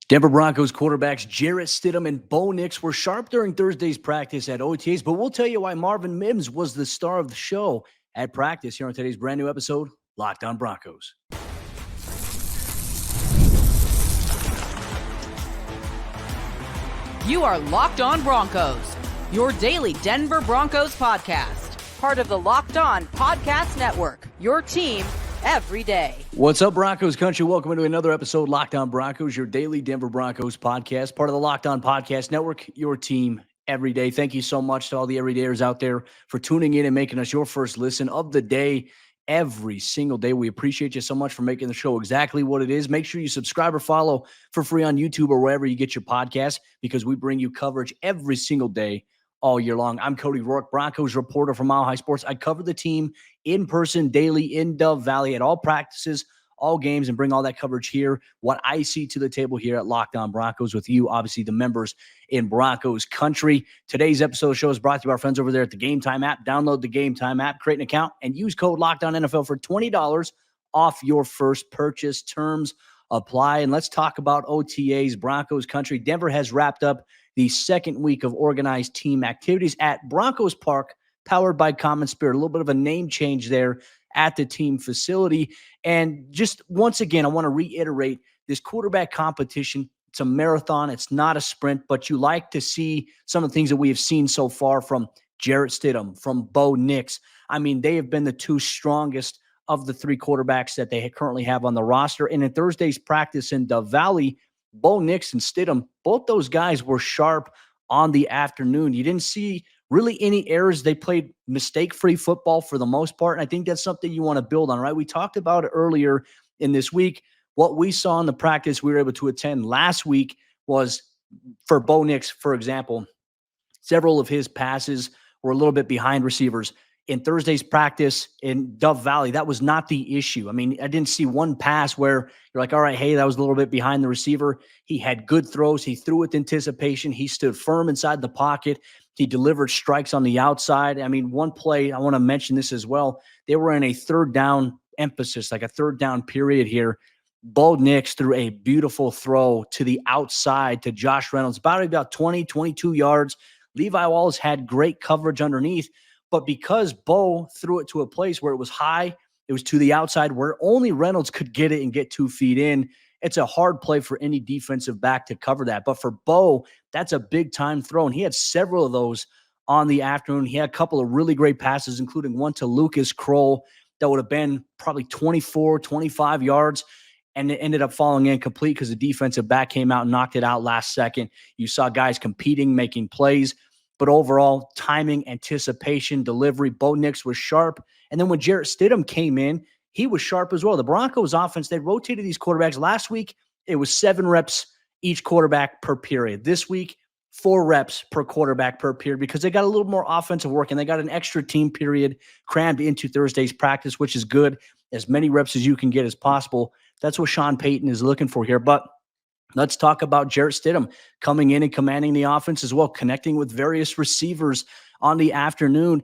Denver Broncos quarterbacks Jarrett Stidham and Bo Nix were sharp during Thursday's practice at OTAs, but we'll tell you why Marvin Mims was the star of the show at practice here on today's brand new episode, Locked On Broncos. You are Locked On Broncos, your daily Denver Broncos podcast, part of the Locked On Podcast Network, your team every day. What's up, Broncos Country? Welcome into another episode, Locked On Broncos, your daily Denver Broncos podcast, part of the Locked On Podcast Network, your team every day. Thank you so much to all the everydayers out there for tuning in and making us your first listen of the day every single day. We appreciate you so much for making the show exactly what it is. Make sure you subscribe or follow for free on YouTube or wherever you get your podcasts, because we bring you coverage every single day all year long. I'm Cody Roark, Broncos reporter from Mile High Sports. I cover the team in person daily in Dove Valley at all practices, all games, and bring all that coverage here, what I see to the table here at Locked On Broncos with you, obviously the members in Broncos Country. Today's episode show is brought to you by our friends over there at the Game Time app. Download the Game Time app, create an account, and use code LOCKEDONNFL for $20 off your first purchase. Terms apply. And let's talk about OTAs, Broncos Country. Denver has wrapped up the second week of organized team activities at Broncos Park, powered by Common Spirit. A little bit of a name change there at the team facility. And just once again, I want to reiterate this quarterback competition. It's a marathon. It's not a sprint, but you like to see some of the things that we have seen so far from Jarrett Stidham, from Bo Nix. I mean, they have been the two strongest of the three quarterbacks that they currently have on the roster. And in Thursday's practice in Dove Valley, Bo Nix and Stidham, both those guys were sharp on the afternoon. You didn't see really any errors. They played mistake-free football for the most part, and I think that's something you want to build on, right? We talked about it earlier in this week. What we saw in the practice we were able to attend last week was, for Bo Nix, for example, several of his passes were a little bit behind receivers. In Thursday's practice in Dove Valley, that was not the issue. I mean, I didn't see one pass where you're like, all right, hey, that was a little bit behind the receiver. He had good throws. He threw with anticipation. He stood firm inside the pocket. He delivered strikes on the outside. I mean, one play, I want to mention this as well. They were in a third down emphasis, like a third down period here. Bo Nix threw a beautiful throw to the outside to Josh Reynolds, about 20, 22 yards. Levi Wallace had great coverage underneath. But because Bo threw it to a place where it was high, it was to the outside where only Reynolds could get it and get 2 feet in. It's a hard play for any defensive back to cover that. But for Bo, that's a big-time throw, and he had several of those on the afternoon. He had a couple of really great passes, including one to Lucas Kroll that would have been probably 24, 25 yards, and it ended up falling incomplete because the defensive back came out and knocked it out last second. You saw guys competing, making plays. But overall, timing, anticipation, delivery, Bo Nix was sharp. And then when Jarrett Stidham came in, he was sharp as well. The Broncos offense, they rotated these quarterbacks. Last week, it was 7 reps each quarterback per period. This week, 4 reps per quarterback per period, because they got a little more offensive work and they got an extra team period crammed into Thursday's practice, which is good. As many reps as you can get as possible. That's what Sean Payton is looking for here. But let's talk about Jarrett Stidham coming in and commanding the offense as well, connecting with various receivers on the afternoon.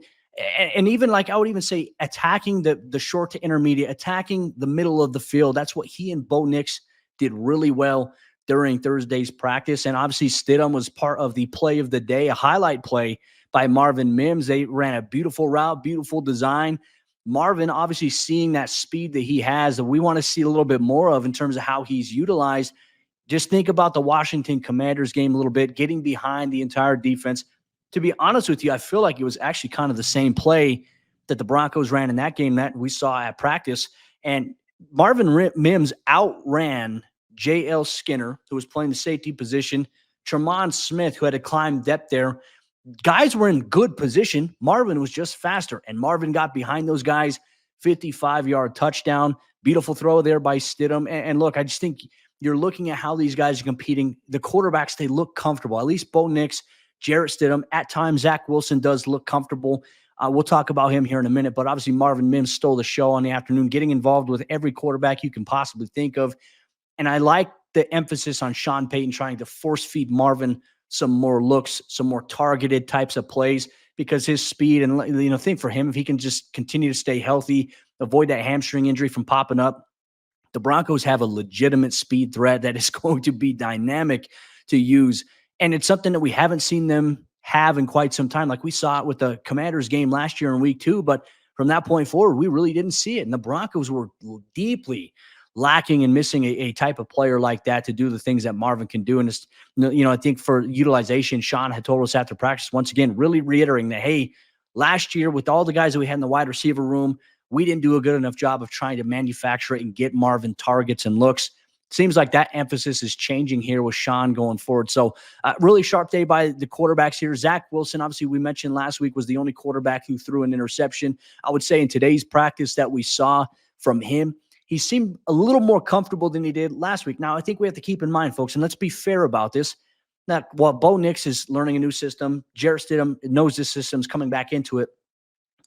And even, like, I would even say attacking the short to intermediate, attacking the middle of the field. That's what he and Bo Nix did really well during Thursday's practice. And obviously Stidham was part of the play of the day, a highlight play by Marvin Mims. They ran a beautiful route, beautiful design. Marvin, obviously seeing that speed that he has, that we want to see a little bit more of in terms of how he's utilized. Just think about the Washington Commanders game a little bit, getting behind the entire defense. To be honest with you, I feel like it was actually kind of the same play that the Broncos ran in that game that we saw at practice. And Marvin Mims outran J.L. Skinner, who was playing the safety position, Tremont Smith, who had to climb depth there. Guys were in good position. Marvin was just faster, and Marvin got behind those guys. 55-yard touchdown. Beautiful throw there by Stidham. And look, I just think you're looking at how these guys are competing. The quarterbacks, they look comfortable. At least Bo Nix, Jarrett Stidham. At times, Zach Wilson does look comfortable. We'll talk about him here in a minute, but obviously Marvin Mims stole the show on the afternoon, getting involved with every quarterback you can possibly think of. And I like the emphasis on Sean Payton trying to force feed Marvin some more looks, some more targeted types of plays, because his speed and, think for him, if he can just continue to stay healthy, avoid that hamstring injury from popping up, the Broncos have a legitimate speed threat that is going to be dynamic to use. And it's something that we haven't seen them have in quite some time. Like we saw it with the Commanders game last year in week 2, but from that point forward, we really didn't see it. And the Broncos were deeply lacking and missing a type of player like that to do the things that Marvin can do. And it's, I think for utilization, Sean had told us after practice, once again, really reiterating that, hey, last year with all the guys that we had in the wide receiver room, we didn't do a good enough job of trying to manufacture it and get Marvin targets and looks. Seems like that emphasis is changing here with Sean going forward. So really sharp day by the quarterbacks here. Zach Wilson, obviously we mentioned last week, was the only quarterback who threw an interception. I would say in today's practice that we saw from him, he seemed a little more comfortable than he did last week. Now, I think we have to keep in mind, folks, and let's be fair about this, that while Bo Nix is learning a new system, Jarrett Stidham knows this system's coming back into it.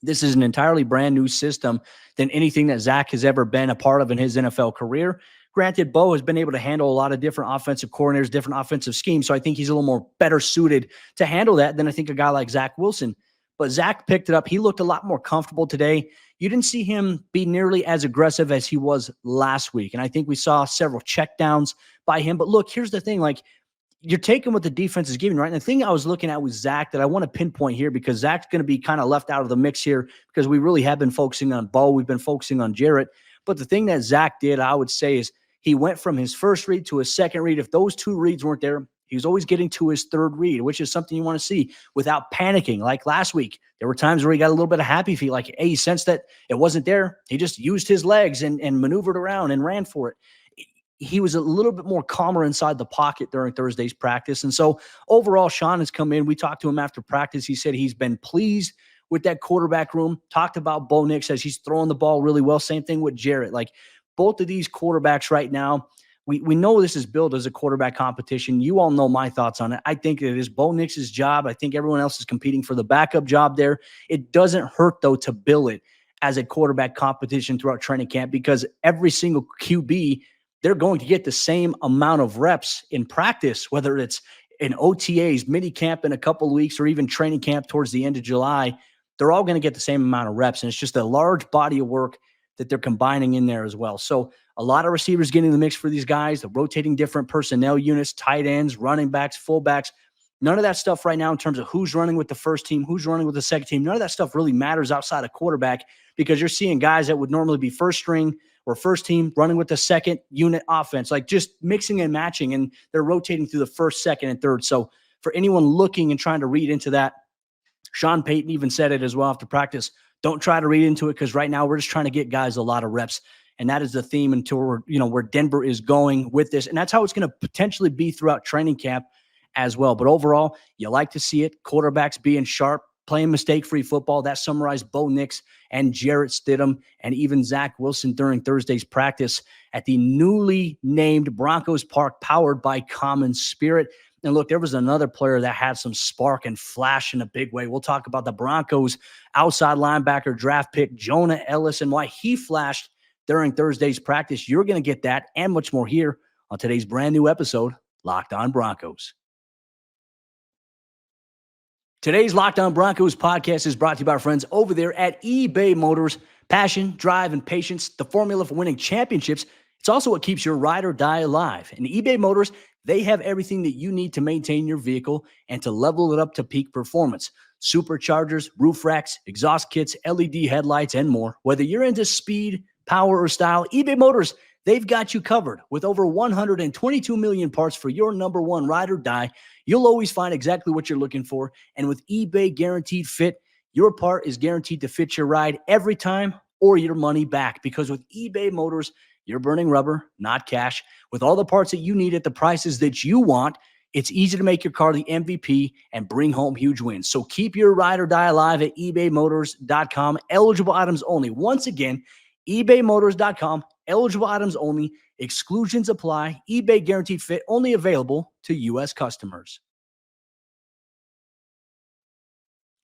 This is an entirely brand new system than anything that Zach has ever been a part of in his NFL career. Granted, Bo has been able to handle a lot of different offensive coordinators, different offensive schemes, so I think he's a little more better suited to handle that than I think a guy like Zach Wilson. But Zach picked it up. He looked a lot more comfortable today. You didn't see him be nearly as aggressive as he was last week, and I think we saw several checkdowns by him. But look, here's the thing, like, you're taking what the defense is giving, right? And the thing I was looking at with Zach that I want to pinpoint here, because Zach's going to be kind of left out of the mix here because we really have been focusing on Bo. We've been focusing on Jarrett. But the thing that Zach did, I would say, is he went from his first read to his second read. If those two reads weren't there, he was always getting to his third read, which is something you want to see without panicking. Like last week, there were times where he got a little bit of happy feet, like, hey, he sensed that it wasn't there. He just used his legs and maneuvered around and ran for it. He was a little bit more calmer inside the pocket during Thursday's practice. And so overall, Sean has come in. We talked to him after practice. He said he's been pleased with that quarterback room. Talked about Bo Nix as he's throwing the ball really well. Same thing with Jarrett. Like both of these quarterbacks right now, we know this is billed as a quarterback competition. You all know my thoughts on it. I think it is Bo Nix's job. I think everyone else is competing for the backup job there. It doesn't hurt, though, to bill it as a quarterback competition throughout training camp because every single QB, they're going to get the same amount of reps in practice, whether it's in OTAs, mini camp in a couple of weeks, or even training camp towards the end of July. They're all going to get the same amount of reps. And it's just a large body of work that they're combining in there as well. So a lot of receivers getting in the mix for these guys, the rotating different personnel units, tight ends, running backs, fullbacks. None of that stuff right now in terms of who's running with the first team, who's running with the second team. None of that stuff really matters outside of quarterback because you're seeing guys that would normally be first string or first team running with the second unit offense, like just mixing and matching, and they're rotating through the first, second, and third. So for anyone looking and trying to read into that, Sean Payton even said it as well after practice. Don't try to read into it because right now we're just trying to get guys a lot of reps. And that is the theme until we're, where Denver is going with this. And that's how it's going to potentially be throughout training camp as well. But overall, you like to see it. Quarterbacks being sharp, playing mistake-free football. That summarized Bo Nix and Jarrett Stidham and even Zach Wilson during Thursday's practice at the newly named Broncos Park, powered by Common Spirit. And look, there was another player that had some spark and flash in a big way. We'll talk about the Broncos outside linebacker draft pick, Jonah Elliss, and why he flashed during Thursday's practice. You're going to get that and much more here on today's brand new episode, Locked On Broncos. Today's Locked On Broncos podcast is brought to you by our friends over there at eBay Motors. Passion, drive, and patience, the formula for winning championships. It's also what keeps your ride or die alive. And eBay Motors, they have everything that you need to maintain your vehicle and to level it up to peak performance. Superchargers, roof racks, exhaust kits, LED headlights, and more. Whether you're into speed, power, or style, eBay Motors, they've got you covered. With over 122 million parts for your number one ride or die, you'll always find exactly what you're looking for. And with eBay Guaranteed Fit, your part is guaranteed to fit your ride every time or your money back. Because with eBay Motors, you're burning rubber, not cash. With all the parts that you need at the prices that you want, it's easy to make your car the MVP and bring home huge wins. So keep your ride or die alive at ebaymotors.com. Eligible items only. Once again, ebaymotors.com. Eligible items only. Exclusions apply. eBay Guaranteed Fit only available to U.S. customers.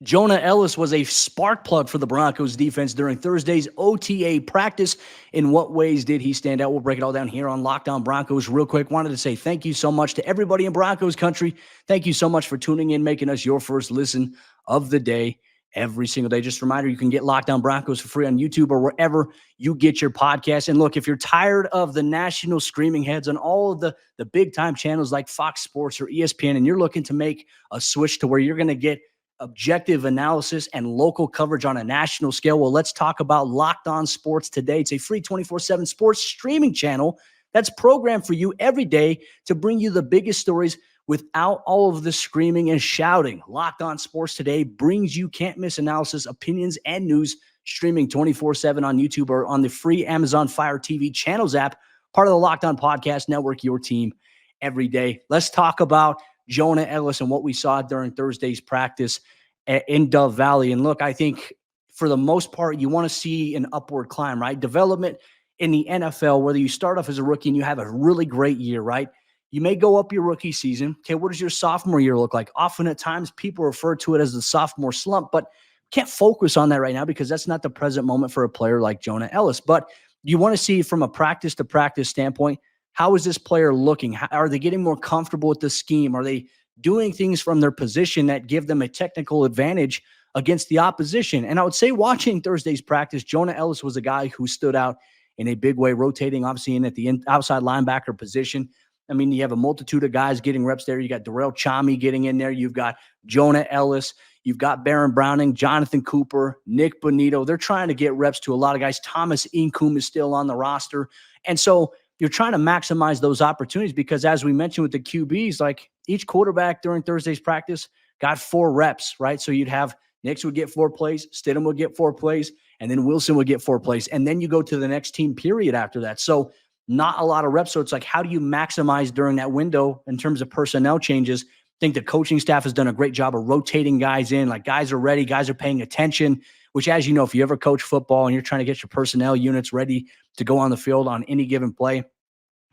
Jonah Elliss was a spark plug for the Broncos defense during Thursday's OTA practice. In what ways did he stand out? We'll break it all down here on Locked On Broncos real quick. Wanted to say thank you so much to everybody in Broncos Country. Thank you so much for tuning in, making us your first listen of the day. every single day. Just a reminder, you can get Locked On Broncos for free on YouTube or wherever you get your podcast. And look, if you're tired of the national screaming heads on all of the big time channels like Fox Sports or ESPN, and you're looking to make a switch to where you're going to get objective analysis and local coverage on a national scale, well, let's talk about Locked On Sports Today. It's a free 24/7 sports streaming channel that's programmed for you every day to bring you the biggest stories without all of the screaming and shouting. Locked On Sports Today brings you can't-miss analysis, opinions, and news streaming 24/7 on YouTube or on the free Amazon Fire TV channels app, part of the Locked On Podcast Network, your team every day. Let's talk about Jonah Elliss and what we saw during Thursday's practice in Dove Valley. And look, I think for the most part, you want to see an upward climb, right? Development in the NFL, whether you start off as a rookie and you have a really great year, right? You may go up your rookie season. Okay, what does your sophomore year look like? Often at times people refer to it as the sophomore slump, but can't focus on that right now because that's not the present moment for a player like Jonah Elliss. But you want to see from a practice to practice standpoint, how is this player looking? Are they getting more comfortable with the scheme? Are they doing things from their position that give them a technical advantage against the opposition? And I would say watching Thursday's practice, Jonah Elliss was a guy who stood out in a big way, rotating obviously in at the outside linebacker position. I mean, you have a multitude of guys getting reps there. You got Darrell Chami getting in there. You've got Jonah Elliss. You've got Baron Browning, Jonathan Cooper, Nick Bonito. They're trying to get reps to a lot of guys. Thomas Incoom is still on the roster. And so you're trying to maximize those opportunities because as we mentioned with the QBs, like each quarterback during Thursday's practice got 4 reps, right? So you'd have Nix would get 4 plays, Stidham would get 4 plays, and then Wilson would get 4 plays. And then you go to the next team period after that. So not a lot of reps. So it's like, how do you maximize during that window in terms of personnel changes? I think the coaching staff has done a great job of rotating guys in. Like guys are ready, guys are paying attention, which as you know, if you ever coach football and you're trying to get your personnel units ready to go on the field on any given play,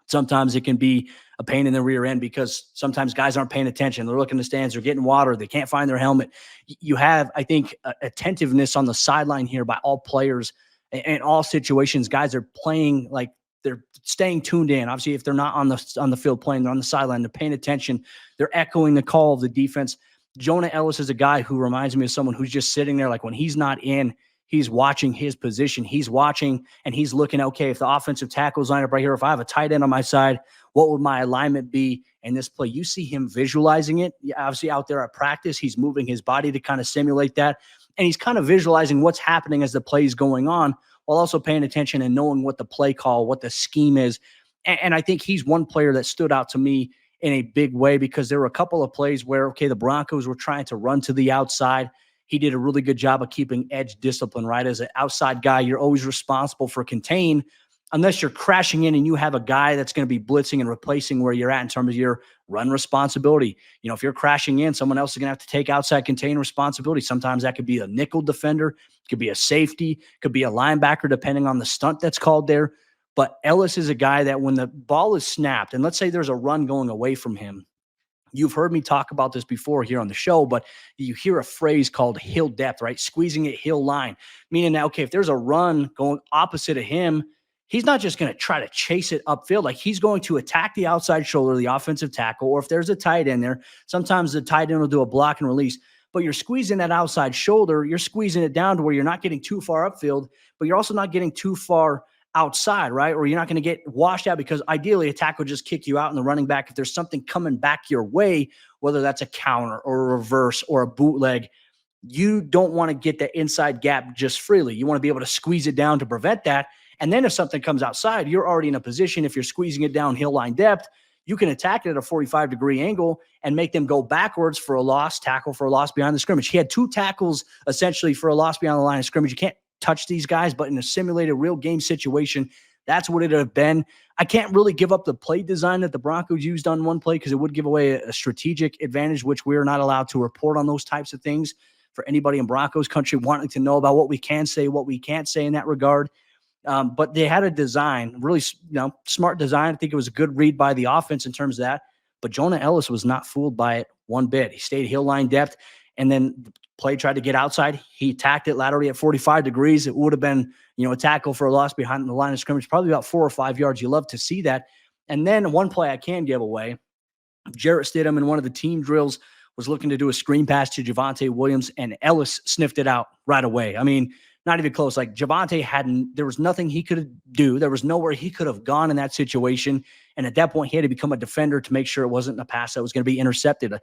sometimes it can be a pain in the rear end because sometimes guys aren't paying attention. They're looking in the stands, they're getting water, they can't find their helmet. You have, I think, attentiveness on the sideline here by all players in all situations. Guys are playing like they're staying tuned in. Obviously, if they're not on the field playing, they're on the sideline, they're paying attention, they're echoing the call of the defense. Jonah Elliss is a guy who reminds me of someone who's just sitting there, like when he's not in, he's watching his position. He's watching and he's looking, okay, if the offensive tackles line up right here, if I have a tight end on my side, what would my alignment be in this play? You see him visualizing it. Obviously out there at practice, he's moving his body to kind of simulate that. And he's kind of visualizing what's happening as the play is going on while also paying attention and knowing what the play call, what the scheme is. And I think he's one player that stood out to me in a big way because there were a couple of plays where, okay, the Broncos were trying to run to the outside. He did a really good job of keeping edge discipline, right? As an outside guy, you're always responsible for contain unless you're crashing in and you have a guy that's going to be blitzing and replacing where you're at in terms of your run responsibility. You know, if you're crashing in, someone else is going to have to take outside contain responsibility. Sometimes that could be a nickel defender, could be a safety, could be a linebacker, depending on the stunt that's called there. But Elliss is a guy that when the ball is snapped, and let's say there's a run going away from him, you've heard me talk about this before here on the show, but you hear a phrase called hill depth, right? Squeezing it hill line, meaning that, okay, if there's a run going opposite of him, he's not just going to try to chase it upfield. Like he's going to attack the outside shoulder of the offensive tackle, or if there's a tight end there, sometimes the tight end will do a block and release, but you're squeezing that outside shoulder. You're squeezing it down to where you're not getting too far upfield, but you're also not getting too far outside, right? Or you're not going to get washed out because ideally a tackle just kick you out in the running back. If there's something coming back your way, whether that's a counter or a reverse or a bootleg, you don't want to get the inside gap just freely. You want to be able to squeeze it down to prevent that. And then if something comes outside, you're already in a position. If you're squeezing it down hill line depth, you can attack it at a 45-degree angle and make them go backwards for a loss, tackle for a loss behind the scrimmage. He had 2 tackles essentially for a loss beyond the line of scrimmage. You can't touch these guys, but in a simulated real game situation, that's what it would have been. I can't really give up the play design that the Broncos used on one play because it would give away a strategic advantage, which we're not allowed to report on those types of things for anybody in Broncos country wanting to know about what we can say, what we can't say in that regard. But they had a design, really smart design. I think it was a good read by the offense in terms of that. But Jonah Elliss was not fooled by it one bit. He stayed hill line depth, and then the play tried to get outside. He attacked it laterally at 45 degrees. It would have been, a tackle for a loss behind the line of scrimmage, probably about 4 or 5 yards. You love to see that. And then one play I can give away, Jarrett Stidham in one of the team drills was looking to do a screen pass to Javonte Williams, and Ellis sniffed it out right away. I mean, not even close. Like Javonte there was nothing he could do. There was nowhere he could have gone in that situation. And at that point, he had to become a defender to make sure it wasn't a pass that was going to be intercepted.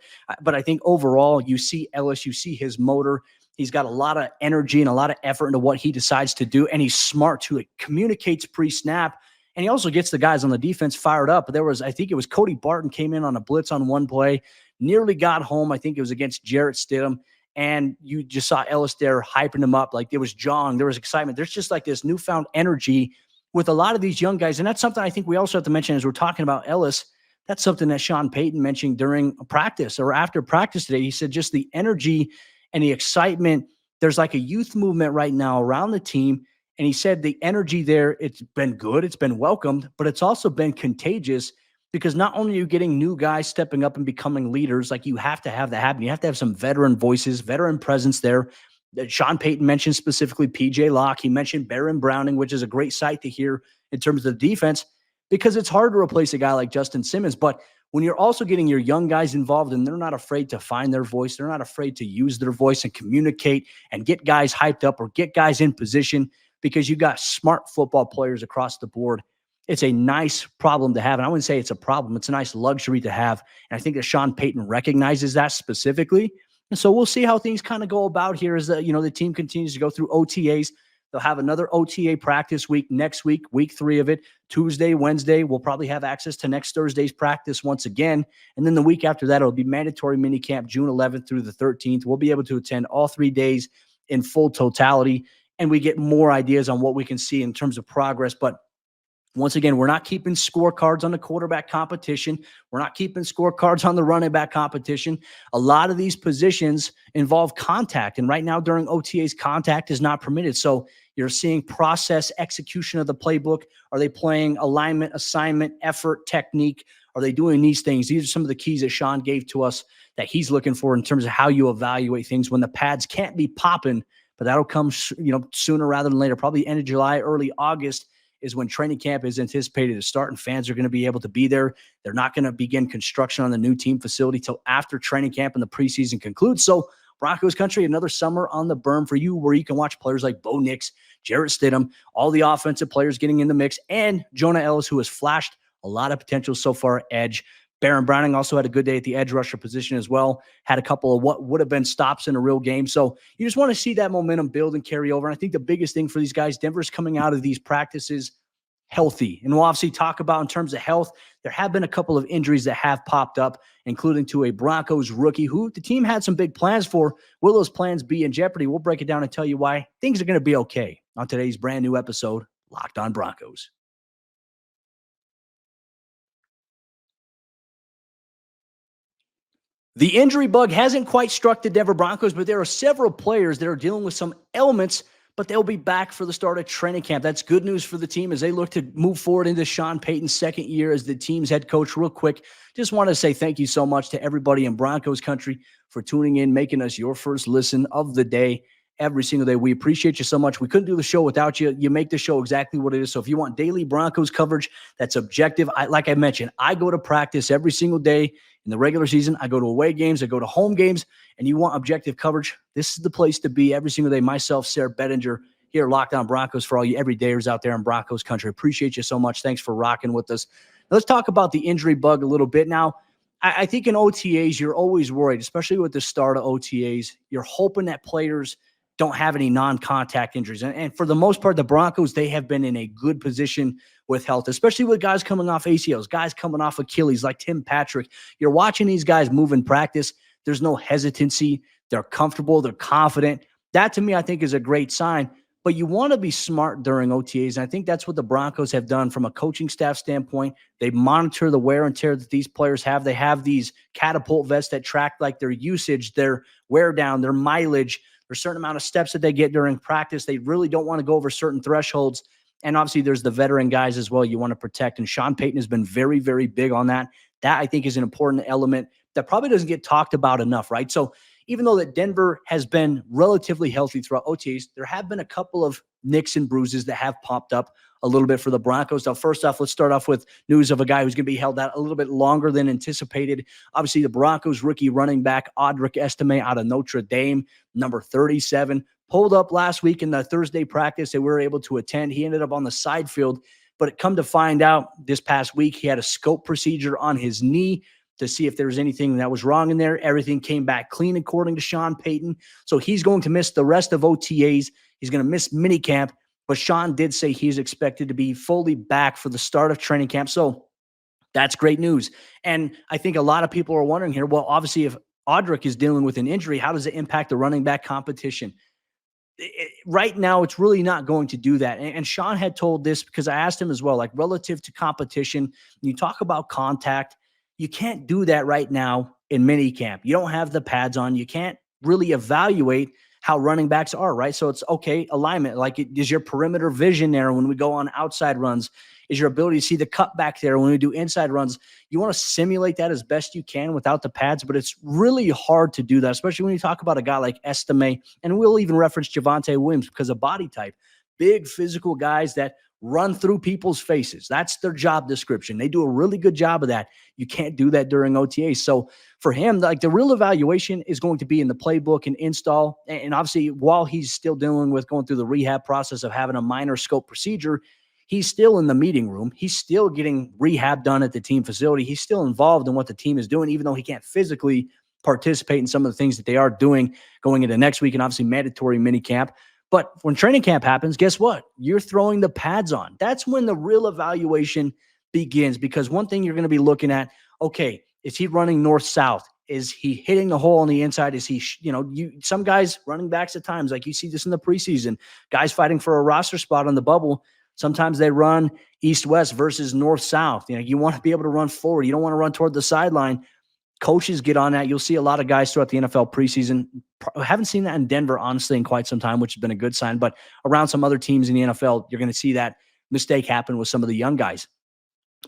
But I think overall, you see Ellis, you see his motor. He's got a lot of energy and a lot of effort into what he decides to do. And he's smart too. It communicates pre-snap. And he also gets the guys on the defense fired up. I think it was Cody Barton came in on a blitz on one play, nearly got home. I think it was against Jarrett Stidham. And you just saw Ellis there hyping him up. Like there was jawing, there was excitement. There's just like this newfound energy with a lot of these young guys. And that's something I think we also have to mention as we're talking about Ellis. That's something that Sean Payton mentioned during practice or after practice today. He said just the energy and the excitement. There's like a youth movement right now around the team. And he said the energy there, it's been good, it's been welcomed, but it's also been contagious because not only are you getting new guys stepping up and becoming leaders, like you have to have that happen. You have to have some veteran voices, veteran presence there. Sean Payton mentioned specifically PJ Locke. He mentioned Baron Browning, which is a great sight to hear in terms of the defense because it's hard to replace a guy like Justin Simmons. But when you're also getting your young guys involved and they're not afraid to find their voice, they're not afraid to use their voice and communicate and get guys hyped up or get guys in position because you got smart football players across the board. It's a nice problem to have. And I wouldn't say it's a problem. It's a nice luxury to have. And I think that Sean Payton recognizes that specifically. And so we'll see how things kind of go about here as the team continues to go through OTAs. They'll have another OTA practice week next week, week 3 of it, Tuesday, Wednesday. We'll probably have access to next Thursday's practice once again. And then the week after that, it'll be mandatory minicamp June 11th through the 13th. We'll be able to attend all 3 days in full totality. And we get more ideas on what we can see in terms of progress. But once again, we're not keeping scorecards on the quarterback competition. We're not keeping scorecards on the running back competition. A lot of these positions involve contact. And right now during OTAs, contact is not permitted. So you're seeing process, execution of the playbook. Are they playing alignment, assignment, effort, technique? Are they doing these things? These are some of the keys that Sean gave to us that he's looking for in terms of how you evaluate things when the pads can't be popping, but that'll come sooner rather than later, probably end of July, early August. Is when training camp is anticipated to start and fans are going to be able to be there. They're not going to begin construction on the new team facility till after training camp and the preseason concludes. So Broncos Country, another summer on the berm for you where you can watch players like Bo Nix, Jarrett Stidham, all the offensive players getting in the mix, and Jonah Elliss, who has flashed a lot of potential so far at edge. Baron Browning also had a good day at the edge rusher position as well. Had a couple of what would have been stops in a real game. So you just want to see that momentum build and carry over. And I think the biggest thing for these guys, Denver's coming out of these practices healthy. And we'll obviously talk about in terms of health, there have been a couple of injuries that have popped up, including to a Broncos rookie who the team had some big plans for. Will those plans be in jeopardy? We'll break it down and tell you why things are going to be okay on today's brand new episode, Locked On Broncos. The injury bug hasn't quite struck the Denver Broncos, but there are several players that are dealing with some ailments, but they'll be back for the start of training camp. That's good news for the team as they look to move forward into Sean Payton's second year as the team's head coach. Real quick, just want to say thank you so much to everybody in Broncos Country for tuning in, making us your first listen of the day every single day. We appreciate you so much. We couldn't do the show without you. You make the show exactly what it is. So if you want daily Broncos coverage that's objective, like I mentioned, I go to practice every single day in the regular season. I go to away games. I go to home games. And you want objective coverage, this is the place to be every single day. Myself, Sayre Bedinger, here at Locked On Broncos for all you everydayers out there in Broncos Country. Appreciate you so much. Thanks for rocking with us. Let's talk about the injury bug a little bit. Now, I think in OTAs, you're always worried, especially with the start of OTAs. You're hoping that players don't have any non-contact injuries. And for the most part, the Broncos, they have been in a good position with health, especially with guys coming off ACLs, guys coming off Achilles like Tim Patrick. You're watching these guys move in practice. There's no hesitancy. They're comfortable. They're confident. That, to me, I think is a great sign. But you want to be smart during OTAs, and I think that's what the Broncos have done from a coaching staff standpoint. They monitor the wear and tear that these players have. They have these catapult vests that track like their usage, their wear down, their mileage. There's a certain amount of steps that they get during practice. They really don't want to go over certain thresholds. And obviously, there's the veteran guys as well you want to protect. And Sean Payton has been very, very big on that. That, I think, is an important element that probably doesn't get talked about enough, right? So even though that Denver has been relatively healthy throughout OTAs, there have been a couple of nicks and bruises that have popped up a little bit for the Broncos. Now, first off, let's start off with news of a guy who's going to be held out a little bit longer than anticipated. Obviously, the Broncos rookie running back, Audric Estime out of Notre Dame, number 37, pulled up last week in the Thursday practice that we were able to attend. He ended up on the side field, but it come to find out this past week, he had a scope procedure on his knee to see if there was anything that was wrong in there. Everything came back clean, according to Sean Payton. So he's going to miss the rest of OTAs. He's going to miss minicamp. But Sean did say he's expected to be fully back for the start of training camp. So that's great news. And I think a lot of people are wondering here, well, obviously, if Audric is dealing with an injury, how does it impact the running back competition? Right now, it's really not going to do that. And Sean had told this because I asked him as well, like relative to competition, you talk about contact, you can't do that right now in minicamp. You don't have the pads on. You can't really evaluate how running backs are, right? So it's okay, alignment. Like, is your perimeter vision there when we go on outside runs? Is your ability to see the cutback there when we do inside runs? You want to simulate that as best you can without the pads, but it's really hard to do that, especially when you talk about a guy like Estime, and we'll even reference Javonte Williams because of body type. Big physical guys that run through people's faces. That's their job description. They do a really good job of that. You can't do that during OTA. So for him, like, the real evaluation is going to be in the playbook and install. And obviously, while he's still dealing with going through the rehab process of having a minor scope procedure, he's still in the meeting room. He's still getting rehab done at the team facility. He's still involved in what the team is doing, even though he can't physically participate in some of the things that they are doing going into next week and obviously mandatory minicamp. But when training camp happens, guess what? You're throwing the pads on. That's when the real evaluation begins, because one thing you're going to be looking at, okay, is he running north-south? Is he hitting the hole on the inside? Is he, some guys, running backs at times, like you see this in the preseason, guys fighting for a roster spot on the bubble, sometimes they run east-west versus north-south. You want to be able to run forward. You don't want to run toward the sideline. Coaches get on that. You'll see a lot of guys throughout the NFL preseason. I haven't seen that in Denver, honestly, in quite some time, which has been a good sign. But around some other teams in the NFL, you're going to see that mistake happen with some of the young guys.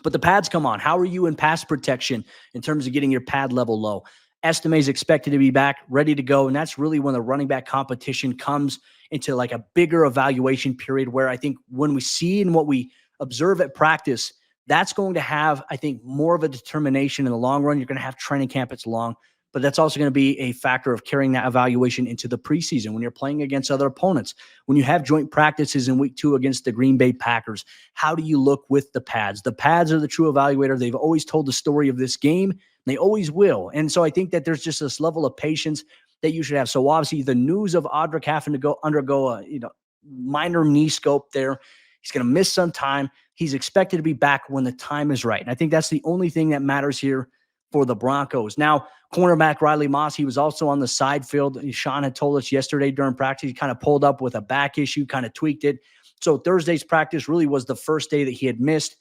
But the pads come on. How are you in pass protection in terms of getting your pad level low? Estime is expected to be back, ready to go. And that's really when the running back competition comes into like a bigger evaluation period, where I think when we see and what we observe at practice, that's going to have, I think, more of a determination in the long run. You're going to have training camp. It's long, but that's also going to be a factor of carrying that evaluation into the preseason when you're playing against other opponents. When you have joint practices in week 2 against the Green Bay Packers, how do you look with the pads? The pads are the true evaluator. They've always told the story of this game. And they always will. And so I think that there's just this level of patience that you should have. So obviously the news of Audric having to undergo a minor knee scope there, he's going to miss some time. He's expected to be back when the time is right. And I think that's the only thing that matters here for the Broncos. Now, cornerback Riley Moss, he was also on the side field. Sean had told us yesterday during practice, he kind of pulled up with a back issue, kind of tweaked it. So Thursday's practice really was the first day that he had missed.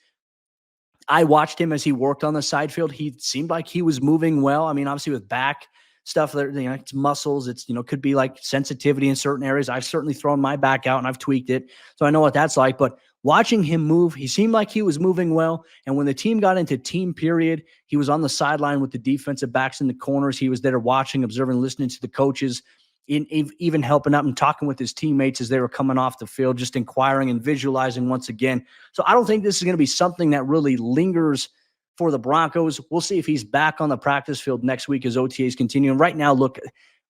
I watched him as he worked on the side field. He seemed like he was moving well. I mean, obviously with back stuff, it's muscles. It's, could be like sensitivity in certain areas. I've certainly thrown my back out and I've tweaked it. So I know what that's like. But watching him move, he seemed like he was moving well. And when the team got into team period, he was on the sideline with the defensive backs in the corners. He was there watching, observing, listening to the coaches, even helping out and talking with his teammates as they were coming off the field, just inquiring and visualizing once again. So I don't think this is going to be something that really lingers for the Broncos. We'll see if he's back on the practice field next week as OTAs continue. And right now, look,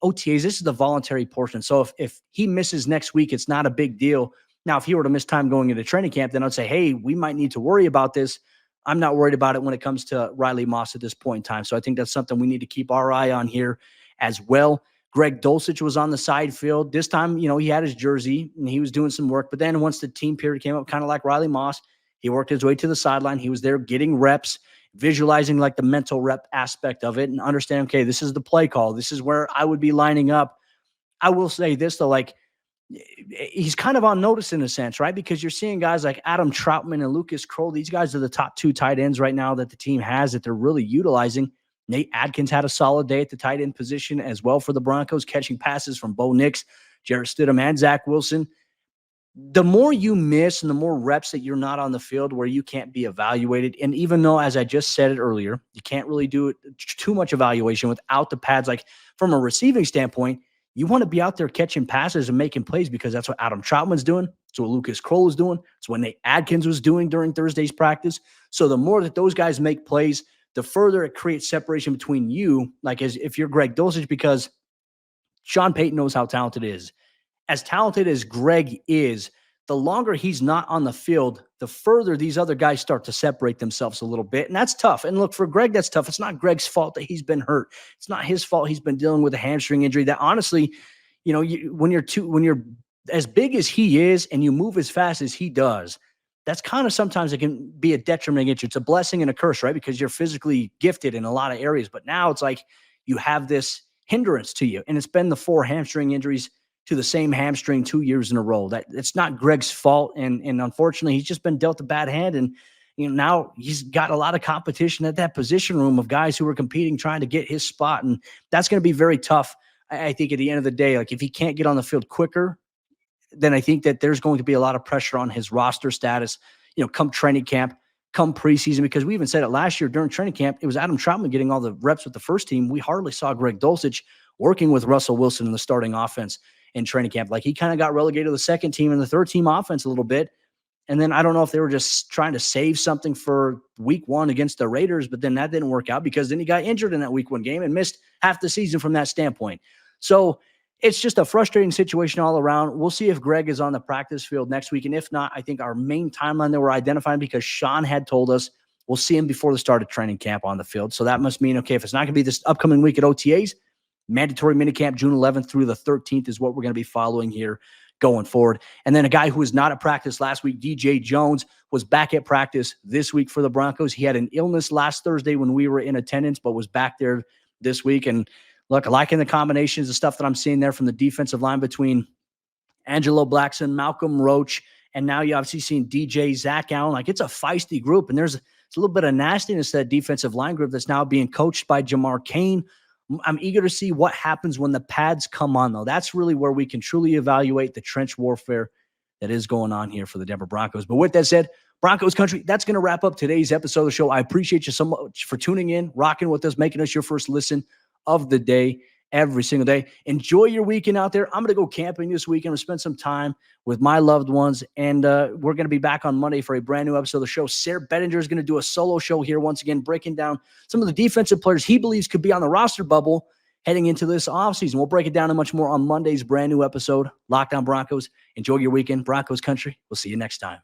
OTAs, this is the voluntary portion. So if he misses next week, it's not a big deal. Now, if he were to miss time going into training camp, then I'd say, hey, we might need to worry about this. I'm not worried about it when it comes to Riley Moss at this point in time. So I think that's something we need to keep our eye on here as well. Greg Dulcich was on the side field. This time, he had his jersey and he was doing some work. But then once the team period came up, kind of like Riley Moss, he worked his way to the sideline. He was there getting reps, visualizing like the mental rep aspect of it and understand, okay, this is the play call. This is where I would be lining up. I will say this, though, like, he's kind of on notice in a sense, right? Because you're seeing guys like Adam Troutman and Lucas Kroll. These guys are the top 2 tight ends right now that the team has that they're really utilizing. Nate Adkins had a solid day at the tight end position as well for the Broncos, catching passes from Bo Nix, Jarrett Stidham, and Zach Wilson. The more you miss and the more reps that you're not on the field where you can't be evaluated, and even though, as I just said it earlier, you can't really do too much evaluation without the pads, like from a receiving standpoint, You want to be out there catching passes and making plays because that's what Adam Troutman's doing. It's what Lucas Kroll is doing. It's what Nate Adkins was doing during Thursday's practice. So the more that those guys make plays, the further it creates separation between you, like as if you're Greg Dulcich, because Sean Payton knows how talented he is. As talented as Greg is, the longer he's not on the field, the further these other guys start to separate themselves a little bit. And that's tough. And look, for Greg, that's tough. It's not Greg's fault that he's been hurt. It's not his fault he's been dealing with a hamstring injury that honestly, when you're as big as he is and you move as fast as he does, that's kind of sometimes it can be a detriment against you. It's a blessing and a curse, right? Because you're physically gifted in a lot of areas. But now it's like you have this hindrance to you. And it's been the 4 hamstring injuries to the same hamstring 2 years in a row. That it's not Greg's fault. And unfortunately, he's just been dealt a bad hand. And now he's got a lot of competition at that position room of guys who are competing, trying to get his spot. And that's going to be very tough. I think at the end of the day, like if he can't get on the field quicker, then I think that there's going to be a lot of pressure on his roster status, come training camp, come preseason, because we even said it last year during training camp, it was Adam Troutman getting all the reps with the first team. We hardly saw Greg Dulcich working with Russell Wilson in the starting offense in training camp. Like he kind of got relegated to the second team and the third team offense a little bit. And then I don't know if they were just trying to save something for week 1 against the Raiders, but then that didn't work out because then he got injured in that week 1 game and missed half the season from that standpoint. So it's just a frustrating situation all around. We'll see if Greg is on the practice field next week. And if not, I think our main timeline that we're identifying, because Sean had told us we'll see him before the start of training camp on the field. So that must mean, okay, if it's not going to be this upcoming week at OTAs, mandatory minicamp June 11th through the 13th is what we're going to be following here going forward. And then a guy who was not at practice last week, DJ Jones, was back at practice this week for the Broncos. He had an illness last Thursday when we were in attendance, but was back there this week. And look, liking the combinations of stuff that I'm seeing there from the defensive line between Angelo Blackson, Malcolm Roach, and now you obviously seen DJ, Zach Allen. Like it's a feisty group, and there's a little bit of nastiness to that defensive line group that's now being coached by Jamar Cain. I'm eager to see what happens when the pads come on, though. That's really where we can truly evaluate the trench warfare that is going on here for the Denver Broncos. But with that said, Broncos Country, that's going to wrap up today's episode of the show. I appreciate you so much for tuning in, rocking with us, making us your first listen of the day every single day. Enjoy your weekend out there. I'm going to go camping this weekend. I'm going to spend some time with my loved ones, and we're going to be back on Monday for a brand new episode of the show. Sayre Bedinger is going to do a solo show here once again, breaking down some of the defensive players he believes could be on the roster bubble heading into this offseason. We'll break it down and much more on Monday's brand new episode, Locked On Broncos. Enjoy your weekend, Broncos Country. We'll see you next time.